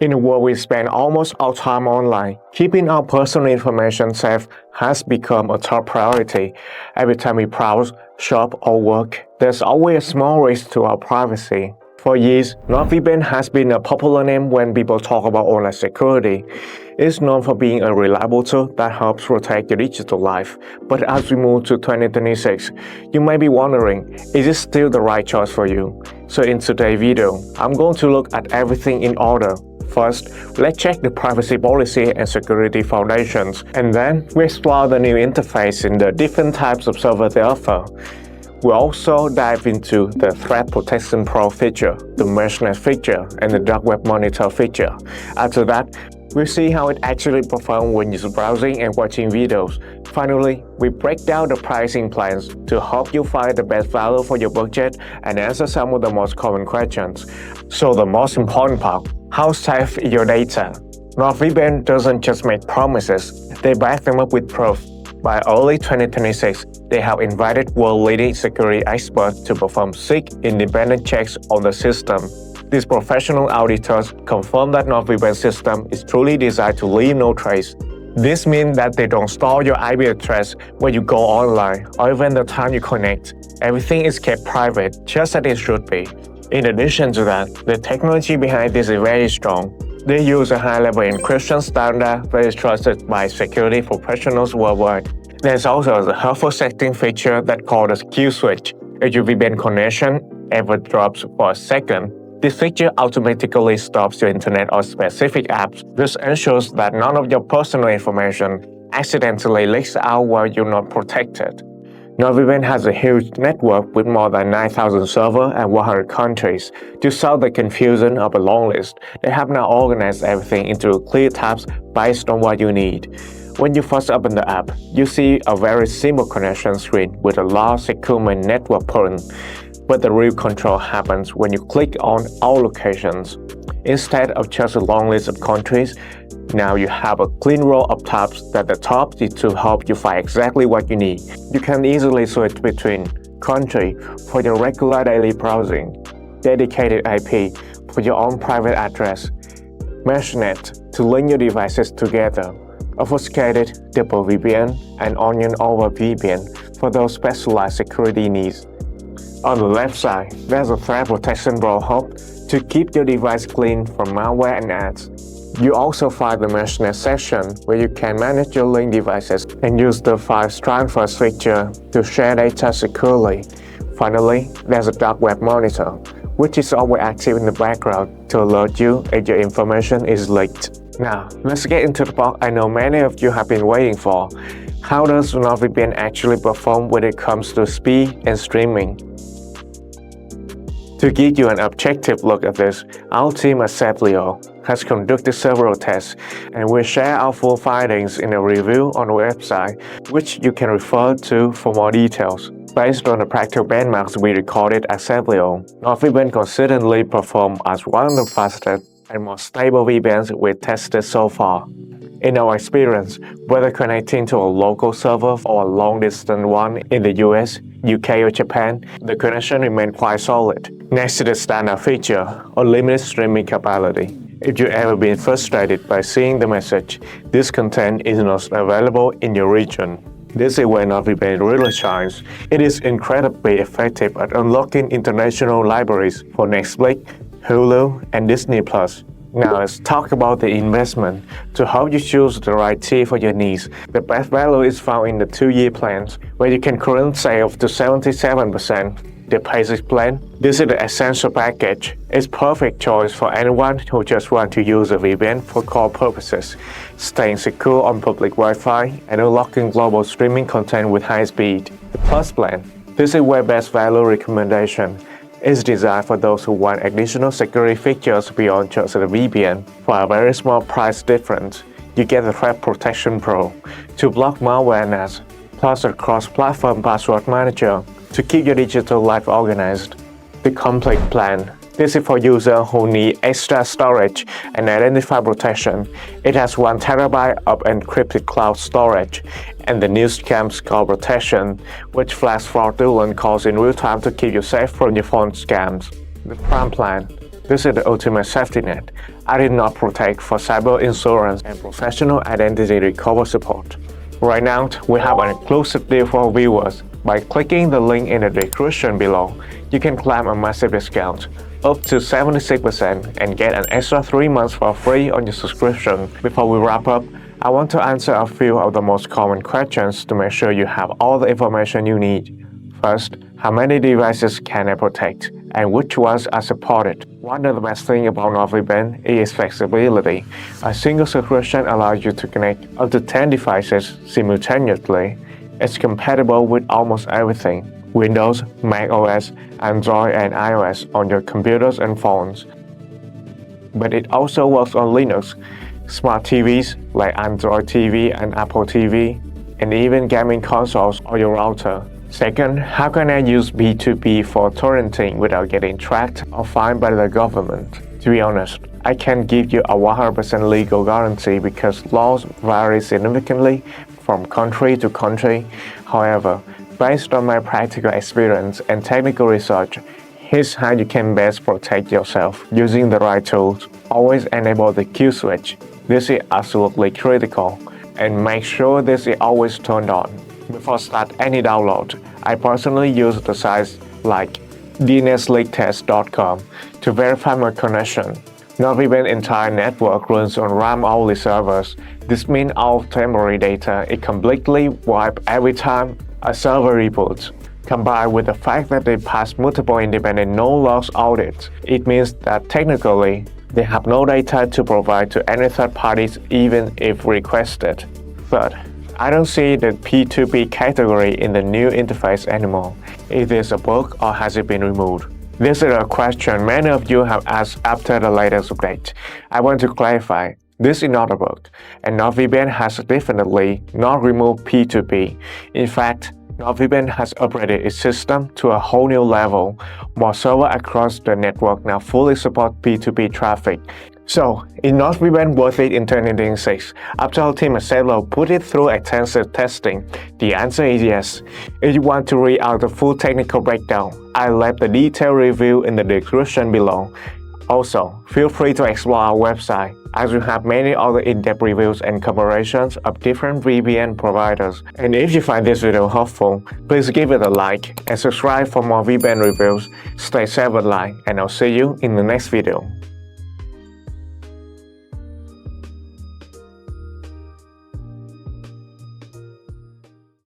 In a world we spend almost all time online, keeping our personal information safe has become a top priority. Every time we browse, shop, or work, there's always a small risk to our privacy. For years, NordVPN has been a popular name when people talk about online security. It's known for being a reliable tool that helps protect your digital life. But as we move to 2026, you may be wondering, is it still the right choice for you? So in today's video, I'm going to look at everything in order. First, let's check the privacy policy and security foundations, and then we explore the new interface in the different types of server they offer. We'll also dive into the Threat Protection Pro feature, the MeshNet feature, and the Dark Web Monitor feature. After that, we'll see how it actually performs when you're browsing and watching videos. Finally, we break down the pricing plans to help you find the best value for your budget and answer some of the most common questions. So the most important part, how safe is your data? NordVPN doesn't just make promises, they back them up with proof. By early 2026, they have invited world-leading security experts to perform 6 independent checks on the system. These professional auditors confirm that NordVPN system is truly designed to leave no trace. This means that they don't store your IP address when you go online or even the time you connect. Everything is kept private, just as it should be. In addition to that, the technology behind this is very strong. They use a high-level encryption standard that is trusted by security professionals worldwide. There's also a helpful setting feature that called a kill switch. If your VPN connection ever drops for a second, this feature automatically stops your internet or specific apps. This ensures that none of your personal information accidentally leaks out while you're not protected. NordVPN has a huge network with more than 9,000 servers and 100 countries. To solve the confusion of a long list, they have now organized everything into clear tabs based on what you need. When you first open the app, you see a very simple connection screen with a large segment network pattern. But the real control happens when you click on All Locations. Instead of just a long list of countries, now you have a clean row of tabs at the top to help you find exactly what you need. You can easily switch between country for your regular daily browsing, dedicated IP for your own private address, MeshNet to link your devices together, obfuscated double VPN, and onion over VPN for those specialized security needs. On the left side, there's a Threat Protection Pro hub to keep your device clean from malware and ads. You also find the MeshNet section where you can manage your linked devices and use the file transfer feature to share data securely. Finally, there's a Dark Web Monitor, which is always active in the background to alert you if your information is leaked. Now, let's get into the part I know many of you have been waiting for. How does NordVPN actually perform when it comes to speed and streaming? To give you an objective look at this, our team at Safelyo has conducted several tests, and we'll share our full findings in a review on the website, which you can refer to for more details. Based on the practical benchmarks we recorded at Safelyo, NordVPN consistently performed as one of the fastest and most stable VPNs we've tested so far. In our experience, whether connecting to a local server or a long-distance one in the US, UK or Japan, the connection remains quite solid. Next to the standard feature, unlimited streaming capability. If you've ever been frustrated by seeing the message, this content is not available in your region, this is where NordVPN really shines. It is incredibly effective at unlocking international libraries for Netflix, Hulu, and Disney+. Now let's talk about the investment. To help you choose the right tier for your needs, the best value is found in the 2-year plans, where you can currently save up to 77%. The basic plan, this is the essential package. It's perfect choice for anyone who just wants to use a VPN for core purposes, staying secure on public Wi-Fi, and unlocking global streaming content with high speed. The Plus plan, this is where best value recommendation. It's designed for those who want additional security features beyond just the VPN. For a very small price difference, you get the Threat Protection Pro to block malware and ads, plus a cross-platform password manager to keep your digital life organized. The Complete plan. This is for users who need extra storage and identity protection. It has 1 TB of encrypted cloud storage and the new scam score protection, which flags fraudulent calls in real time to keep you safe from your phone scams. The Prime plan. This is the ultimate safety net. I did not protect for cyber insurance and professional identity recovery support. Right now, we have an exclusive deal for viewers. By clicking the link in the description below, you can claim a massive discount, up to 76%, and get an extra 3 months for free on your subscription. Before we wrap up, I want to answer a few of the most common questions to make sure you have all the information you need. First, how many devices can I protect, and which ones are supported? One of the best things about NordVPN is flexibility. A single subscription allows you to connect up to 10 devices simultaneously. It's compatible with almost everything: Windows, Mac OS, Android, and iOS on your computers and phones. But it also works on Linux, smart TVs like Android TV and Apple TV, and even gaming consoles or your router. Second, how can I use P2P for torrenting without getting tracked or fined by the government? To be honest, I can't give you a 100% legal guarantee because laws vary significantly from country to country. However, based on my practical experience and technical research, here's how you can best protect yourself using the right tools. Always enable the kill switch. This is absolutely critical, and make sure this is always turned on. Before start any download, I personally use the sites like dnsleaktest.com to verify my connection. NordVPN's entire network runs on RAM-only servers. This means all temporary data is completely wiped every time a server reboots. Combined with the fact that they pass multiple independent no-logs audits, it means that technically, they have no data to provide to any third parties even if requested. Third, I don't see the P2P category in the new interface anymore. Is this a bug or has it been removed? This is a question many of you have asked after the latest update. I want to clarify, this is not a bug, and NordVPN has definitely not removed P2P. In fact, NordVPN has upgraded its system to a whole new level. More servers across the network now fully support P2P traffic. So, is NordVPN worth it in 2026? After our team at Safelyo put it through extensive testing, the answer is yes. If you want to read out the full technical breakdown, I left the detailed review in the description below. Also, feel free to explore our website, as we have many other in-depth reviews and comparisons of different VPN providers. And if you find this video helpful, please give it a like and subscribe for more VPN reviews. Stay safe online, and I'll see you in the next video.